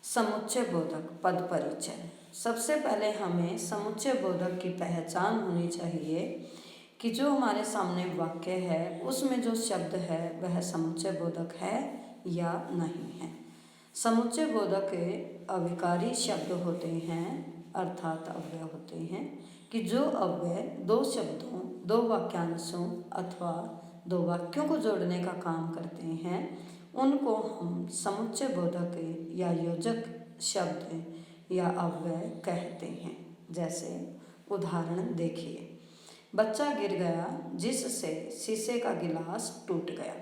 समुच्चय बोधक पद परिचय। सबसे पहले हमें समुच्चय बोधक की पहचान होनी चाहिए कि जो हमारे सामने वाक्य है उसमें जो शब्द है वह समुच्चय बोधक है या नहीं है। समुच्चय बोधक के अविकारी शब्द होते हैं अर्थात अव्यय होते हैं कि जो अव्यय दो शब्दों, दो वाक्यांशों अथवा दो वाक्यों को जोड़ने का काम करते हैं उनको हम समुच्चय बोधक या योजक शब्द या अव्यय कहते हैं। जैसे उदाहरण देखिए, बच्चा गिर गया जिससे शीशे का गिलास टूट गया।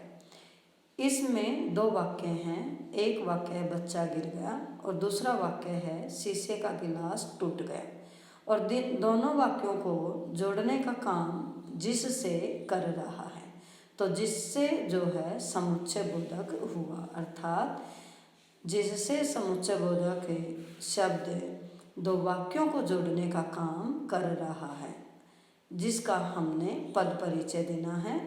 इसमें दो वाक्य हैं, एक वाक्य है बच्चा गिर गया और दूसरा वाक्य है शीशे का गिलास टूट गया। और दोनों वाक्यों को जोड़ने का काम जिससे कर रहा है, तो जिससे जो है समुच्चय बोधक हुआ, अर्थात जिससे समुच्चय बोधक शब्द दो वाक्यों को जोड़ने का काम कर रहा है, जिसका हमने पद परिचय देना है।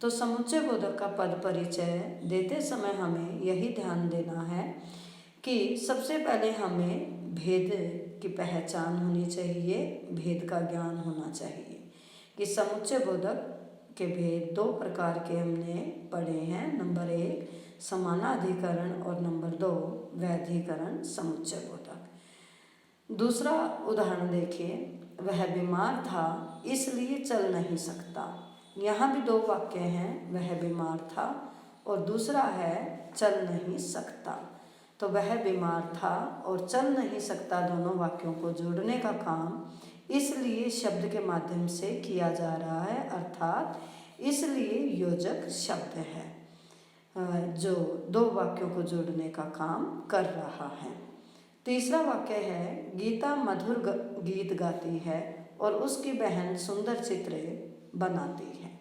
तो समुच्चय बोधक का पद परिचय देते समय हमें यही ध्यान देना है कि सबसे पहले हमें भेद की पहचान होनी चाहिए, भेद का ज्ञान होना चाहिए कि समुच्चय बोधक के भेद दो प्रकार के हमने पढ़े हैं। नंबर 1 समानाधिकरण और नंबर 2 वैधिकरण समुच्चय बोधक। दूसरा उदाहरण देखिए, वह बीमार था इसलिए चल नहीं सकता। यहाँ भी दो वाक्य हैं, वह बीमार था और दूसरा है चल नहीं सकता। तो वह बीमार था और चल नहीं सकता दोनों वाक्यों को जोड़ने का काम इसलिए शब्द के माध्यम से किया जा रहा है, अर्थात इसलिए योजक शब्द है जो दो वाक्यों को जोड़ने का काम कर रहा है। तीसरा वाक्य है, गीता मधुर गीत गाती है और उसकी बहन सुंदर चित्र बनाती है।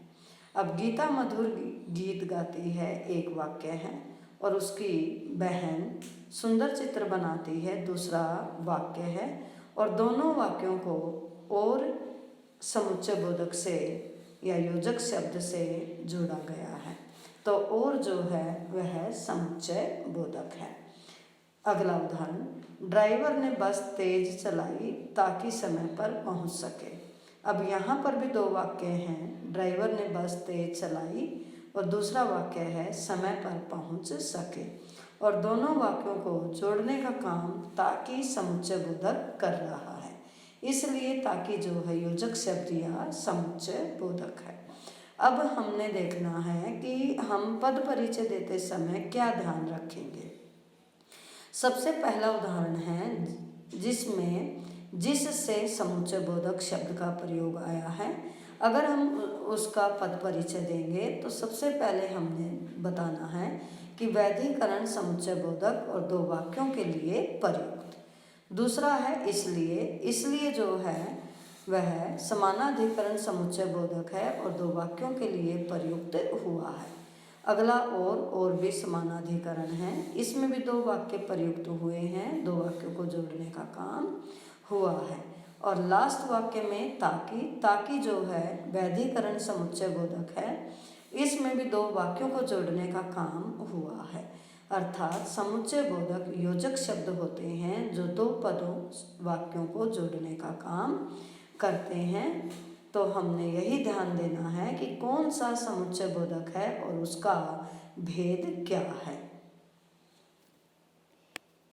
अब गीता मधुर गीत गाती है एक वाक्य है और उसकी बहन सुंदर चित्र बनाती है दूसरा वाक्य है, और दोनों वाक्यों को और समुच्चय बोधक से या योजक शब्द से जोड़ा गया है। तो और जो है वह समुच्चय बोधक है। अगला उदाहरण, ड्राइवर ने बस तेज चलाई ताकि समय पर पहुंच सके। अब यहाँ पर भी दो वाक्य हैं, ड्राइवर ने बस तेज चलाई और दूसरा वाक्य है समय पर पहुंच सके, और दोनों वाक्यों को जोड़ने का काम ताकि समुच्चय बोधक कर रहा है, इसलिए ताकि जो है योजक शब्द या समुच्चय बोधक है। अब हमने देखना है कि हम पद परिचय देते समय क्या ध्यान रखेंगे। सबसे पहला उदाहरण है जिसमें जिससे समुच्चय बोधक शब्द का प्रयोग आया है। अगर हम उसका पद परिचय देंगे तो सबसे पहले हमने बताना है कि वैधिकरण समुच्चय बोधक और दो वाक्यों के लिए प्रयुक्त। दूसरा है इसलिए जो है वह समानाधिकरण समुच्चय बोधक है और दो वाक्यों के लिए प्रयुक्त हुआ है। अगला और भी समानाधिकरण है, इसमें भी दो वाक्य प्रयुक्त हुए हैं, दो वाक्यों को जोड़ने का काम हुआ है। और लास्ट वाक्य में ताकि जो है वैधिकरण समुच्चय बोधक है, इसमें भी दो वाक्यों को जोड़ने का काम हुआ है, अर्थात समुच्चय बोधक योजक शब्द होते हैं जो दो पदों वाक्यों को जोड़ने का काम करते हैं। तो हमने यही ध्यान देना है कि कौन सा समुच्चय बोधक है और उसका भेद क्या है।